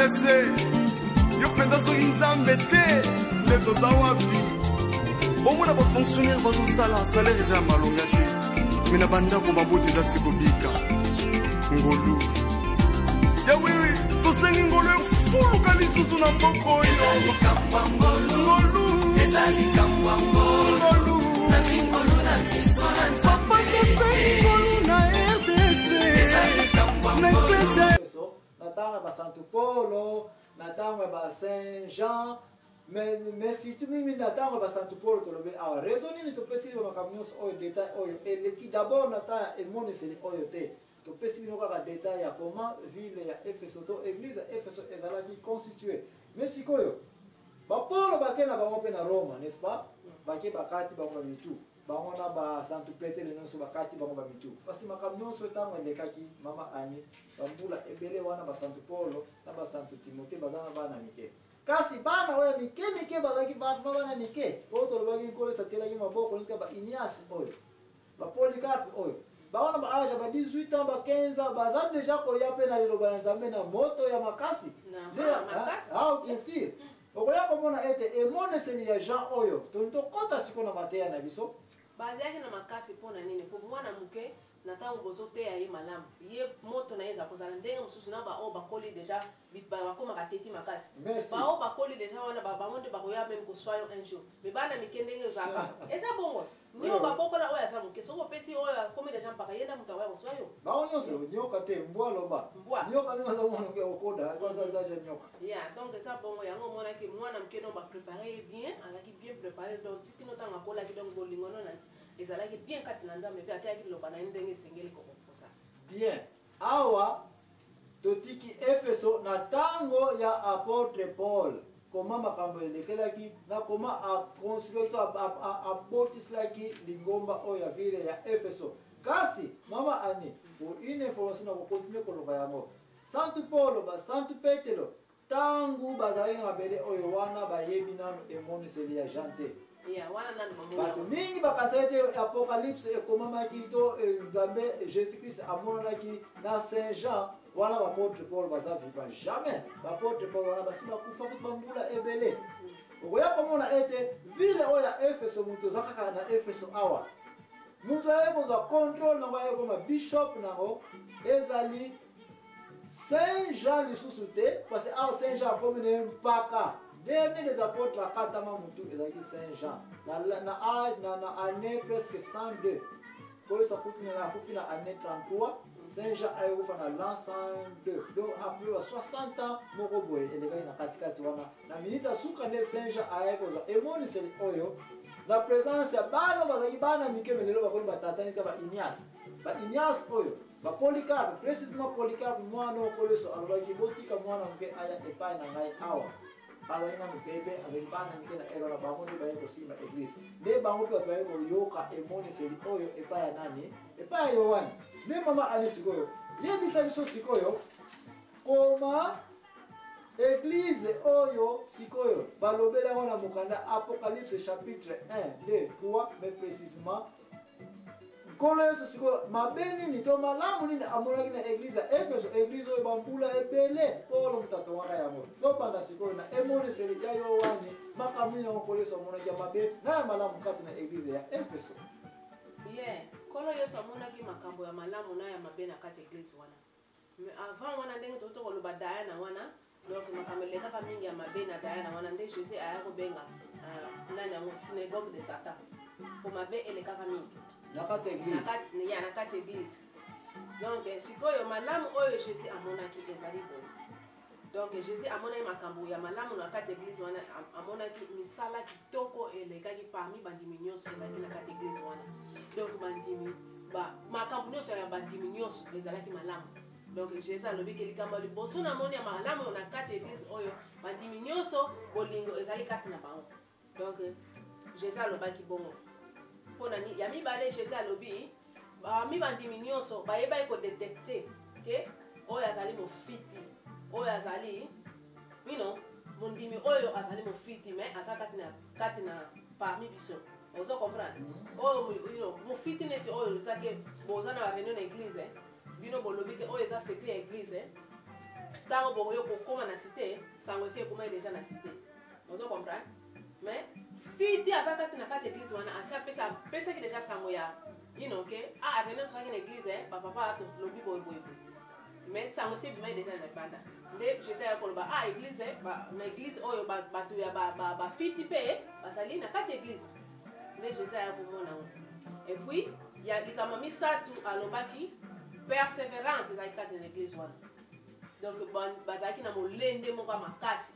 RDC yo mpenza soki nzambe te nde toza wapi omona bafonctionnaire bazosala salaire eza ya malonga te me na bandako baboti eza sikobika ngolu ya wiwi tosengi ngolu efuluka lisusu na mboko oyo ngolu papa tosengi ngolu na RDC na eklesa natanga ba Santo Polo, natanga ba Saint Jean, mais surtout mimi natanga ba Santo Polo to lobe a raison ni to pesi ba makamnyos oyo détail oyo eleki d'abord natanga e moniseli oyo te to pesi bino ka détail ya comment ville ya Efeso to église ya Efeso ezalaki constituée mais sikoyo ba Polo bakena bango pe na Roma n'est-ce pas bake bakati bango mitu bango na ba Santo Peter le noso bakati bango ba mitu basi makamno so tango lekaki mama ani bambula ebele wana ba Santo Paulo na ba Santo Timothée bazana bana mike kasi bana oya mike bazaki bana mike oto lobaki kole satela ki maboko nika ba Ignace oyo ba Polycarpe oyo baona ba âge ba 18 ans ba 15 ans baza déjà ko ya pe na liloba na Nzambe na moto ya makasi bien sûr okoya komona ete emoneseli ya Jean oyo tokota siko na mateya na biso bazaki na makasi pona nini po mwana muke na tango bozote ya ye malamu ye moto na yeza kozala ndenge mususu na ba o bakoli deja bakoma kateti makasi ba o bakoli deja wana bango nde bakoya même ko soyo un jour mais bana mike ndenge zaka eza bongo niyo babokola oyo asa muke soko pesi oyo akomi deja mpaka yenda mutu akoya kosoyo baonyo so nyoka te mbwa loba nyoka minga zo mwana ke okoda kwa za nyoka ya donc eza bongo yango mona ke mwana muke no ba préparer bien alaki bien préparer donc tikino tanga kola ki donc bolingono na ezalaki bien kati na Nzambe pe ataki loba na ndenge sengeli ko kosa bien awa totiki Efeso na tango ya apôtre Paul comment makambo elekelaki na comment a construire to a botislaki lingomba o ya ville ya Efeso kasi mama ani pour une information na ko continuer ko loba yango Santo Paulo ba Santo Petero tangu bazali na mabele oyo wana bayebi nano emoniseli ya jante bato mingi bakansete apocalypse ekomamaki to Nzambe Jésus Christ amonaki na Saint Jean wana bapôtre Paul baza vivant jamais bapôtre Paul wana basi bakufa kuti bambula ebele okoya komona ete ville oyo ya Efeso mutu oza kaka na Efeso awa mutu aye kozwa contrôle nango aye koma bishop nango ezali Saint Jean lisusu te parce que awa Saint Jean akomi na ye mpaka dernier des apôtres à Katama Moutou et Saint Jean. Na année presque 102. Pour ça continue na année 33. Saint Jean a eu l'an 102. Donc après 60 ans moko boye et les gars na katikati wana. Na minita suka ne Saint Jean a eu koza. Et mon c'est oyo. La présence ya bana bazaki bana mike melelo bakoni batatani ka ba Ignace. Ba Ignace oyo. Ba Polycarpe, précisément Polycarpe mwana okoleso alobaki botika mwana mke aya epai na ngai awa. Bazali na bébé avec bana mike na ero na bango nde baye kosimba église nde bango pe baye koyoka emoniseli oyo epai ya nani epai ya Yohane nde mama ali sikoyo yebisa biso sikoyo koma église oyo sikoyo balobela yango na mokanda Apocalypse chapitre 1 2 3 mais précisément Kolo Yesu siko mabeni ni to malamu nini amonaki na église ya Efeso église oyo bambula ebele Paulo mutato waka yango to banda siko na emoniseli ya Yohane makambo ni Kolo Yesu amonaki mabe na malamu kati na église ya Efeso Kolo Yesu amonaki makambo ya malamu na ya mabe na kati église wana mais avant wana ndenge to koloba Diana wana donc makambo lekaka mingi ya mabe na Diana wana nde Jésus aya kobenga nani yango synagogue de Satan po mabe elekaka mingi nakati église nakati église donc sikoyo malamu oyo Jésus amonaki ezali boye donc Jésus amonaki makambo ya malamu nakati église wana amonaki misala kitoko elekaki parmi bandimi nyonso ezalaki nakati église wana donc bandimi makambo nyonso ya bandimi nyonso ezalaki malamu donc Jésus alobiki likambo liboso namoni ya malamu nakati église oyo bandimi nyonso bolingo ezali kati na bango donc Jésus alobaki bongo pona ni ya mibale Jésus alobi mi bandimi nyonso bayeba ko détecter ke oyo azali mofiti oyo azali mondimi oyo azali mofiti mais aza kati na parmi biso ozo comprendre oyo mofiti neti oyo zake boza na réunion na église bino bolobi ke oyo eza secret ya église ntango bokoyo kokóma na cité sango esi ekóma déjà na cité ozo comprendre mais fille te aza kati na kati église wana asi apesaki déjà sango ya inoke rene tozalaki na église bapapa tolobi boyeboyeboye mais sango esi ebimai déjà na libanda nde jésus aya koloba église na église oyo bato ya bafiti mpe bazali na kati église nde jésus aya komona ngo et puis ya likambo misato alobaki persévérance ezalaki kati na église wana donc bazalaki na molende moko ya makasi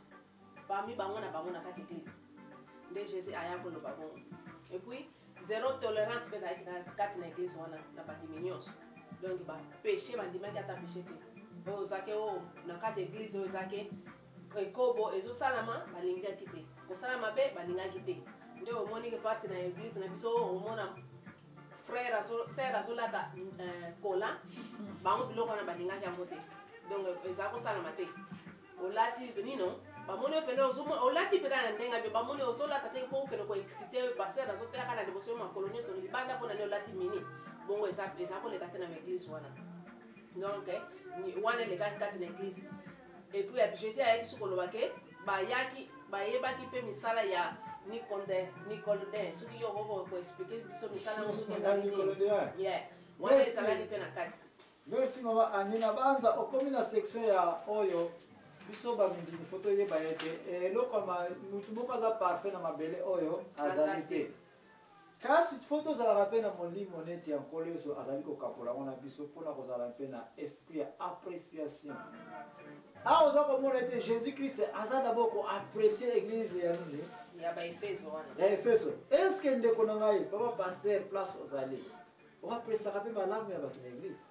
parmi bango na bango na kati église nde jésus aya koloba bongo et puis zéro tolérance mpe ezalaki kati na église wana na bandimi nyonso donc bapéché bandimaki ata péché te oyo ozake oyo na kati église oyo ezake ekobo ezosalama balingaki te kosala mabe balingaki te nde omoniki parti na église na biso omona frère sœur azolata kola bango biloko wana balingaki yango te donc eza kosalama te olati nino bamoni oyo pene olati mpena na ndenge mpe bamoni ozolata te mpo okende koexcite paster azoteyaka na liboso yo makolo nyonso libanda mpona nde olati mini bongo eza koleka te na baeglise wana donc wana elekaki kati na église epuis ya jésus ayaki soki koloba ke bayebaki mpe misala ya Nicodème soki yo koexplike biso misala yango soki wana ezalaki mpe na kati. Merci mama Annie na banza okomi na section ya oyo biso bamindimi foto yeba yete eloko mutu moko aza parfait na mabele oyo azali te kasi foto ozalaka mpe na molimo neti ya nkolo nyonso azali kokapola ngo na biso mpona kozala mpe na esprit ya appréciation awa oza komona ete jésus christ aza dabord koapprécie église ya nini ya efeso estce ndeko na ngai papa paster place ozali oappréciaka mpe malamu ya bato na église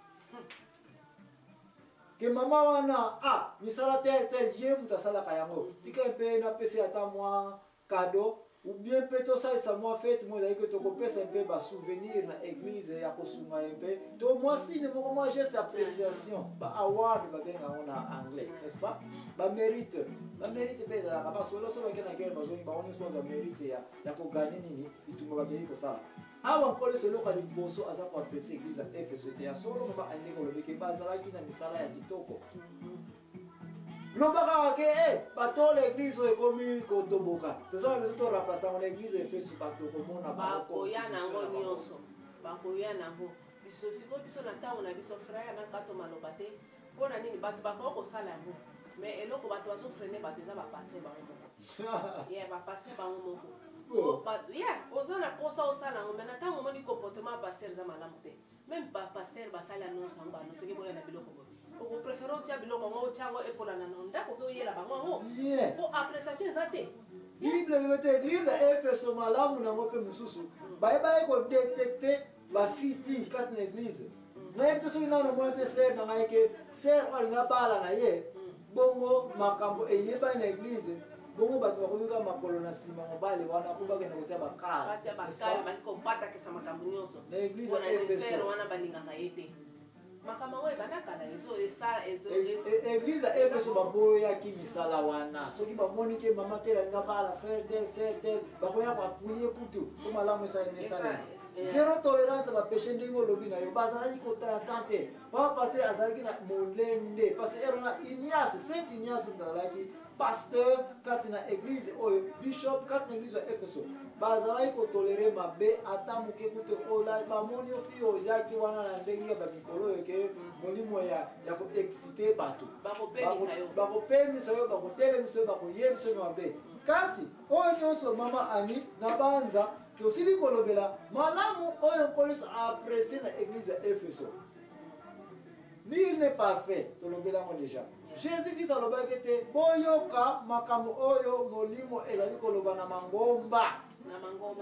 ke mama wana misala tel ye mutu asalaka yango tika mpe napesi ata mwa cadeau ou bien mpe tosalisa mwa fete mo ezali ke tokopesa mpe basouvenir na église ya kosunga ye mpe to mwa sine moko mwa geste appréciation baaward babenga yango na anglais n'est-ce pas bamérite mpe ezalaka basolo so bake na guerre bazongi bango nyonso baza mérite ya koganye nini bitumba bakei kosala awa nkolo seloko liboso aza koaprecie église ya efeso te ya solo mama andenge olobeke bazalaki na misala ya kitoko lobaka ke batole église oyo ekomi kotoboka tozala biso toremplace yango na église efeso bato komona bakoya nango nyonso bakoya nango biso sikoyo biso na ntango na biso frère nakato maloba te mpo na nini bato bakoki kosala yango mais eloko bato bazofrene bato eza bapaster bango moko bapaster bango moko oza na posa osala yango mais na ntango omoni comportement ya paster eza malamu te même bapaster basali anonce yango banoseki boya na biloko boye okopréféré otia biloko yango otia yango epolana na ndako oke oyela bango yango po appréciation eza te bible lobi te église ya efeso malamu nango mpe mosusu bayebaki kodetecte bafiti kati na église nayebi te soki nano mona te ser na ngai ke ser oyo alinga bala na ye bongo makambo eyebani na église bongo bato bakomika makolo na nsima mobale wana po bakende kotia bakale bakobatakisa makambo nyonso na église ya efeso wana balingaka ye te makambo oyo ebandakala église ya efeso baboyaki misala wana soki bamoni ke mama tel alinga bala frère tel ser tel bakoya koapuye kutu po malamu esalini esalema zéro tolérance bapéché ndenge olobi na yo bazalaki kotata te papa paster azalaki na molende parce erona ignace saint ignace mutu azalaki pasteur kati na église oyo bishop kati na église ya efeso bazalaki kotolere mabe ata moke kute bamoni ofi oyaki wana na ndenge ya bamikolo oyo ke molimo ya koexcite bato bakopemisa yo bakotelemisa yo bakoyebisa yo mabe kasi oyo nyonso mama ani na banza tosili kolobela malamu oyo nkoliso apprécie na église ya efeso nul n'est parfait tolobela yango déjà jésus christ alobaki te boyoka makambo oyo molimo ezali koloba na mangomba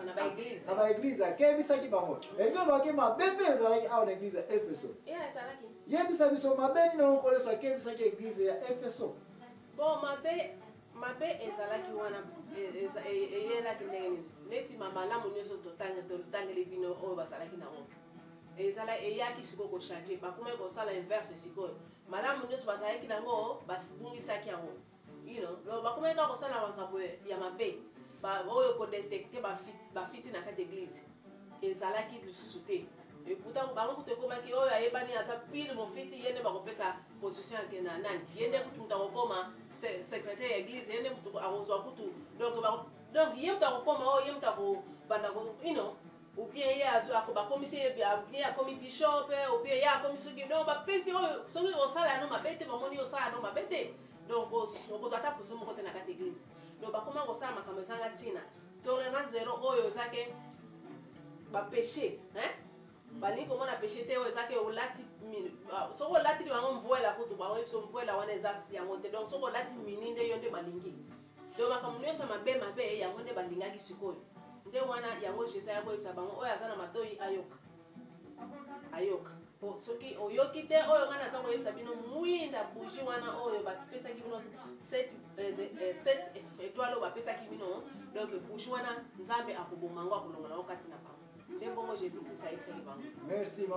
na baeglize akebisaki bango enge olobaki mabe mpe ezalaki awa na église ya efeso yebisa biso mabe nini yango nkoliso akebisaki église ya efeso bon mabe ezalaki wana eyelaki ndenge nini neti malamu nyonso totangeli bino oyo bazalaki nango ezala eyaki sikoyo kochange bakomaki kosala inverse sikoyo malamu nyonso bazalaki nango babungisaki yango bakomaki kaka kosala makambo ya mabe oyo kodetecte bafiti na kati église ezalaki lisusu te et pourtant bango kutu ekomaki oyo ayebani aza pile mofiti ye nde bakopesa position yake na nani ye nde kutu mutu akokoma secrétaire ya église ye nde mutu akozwa kutu donc ye mutu akokoma oyo ye mutu akobanda ou bien ye bakomisi ye bien akomi bishop ou bien ye akomi soki donc bapesi oyo soki osala yano mabe te bamoni osala yano mabe te donc okozwa ata position moko te na kati église donc bakoma kosala makambo ezanga ntina tolérance zéro oyo ezake bapéché balingi komona péché te oyo ezake olati soki olatili bango mvuela kutu bango yebiso mvuela wana eza yango te donc soki olati mini nde yo nde balingi donc makambo nyonso mabe yango nde balingaki sikoyo nde wana yango jésus akoyebisa bango oyo aza na matoi ayoka soki oyoki te oyo ngana aza koyebisa bino mwinda bougie wana oyo bapesaki bino 7 étoile oyo bapesaki bino donc bougie wana nzambe akoboma ngo akolongola ngo kati na bango nde bongo jésus christ ayebisaki bango. Merci.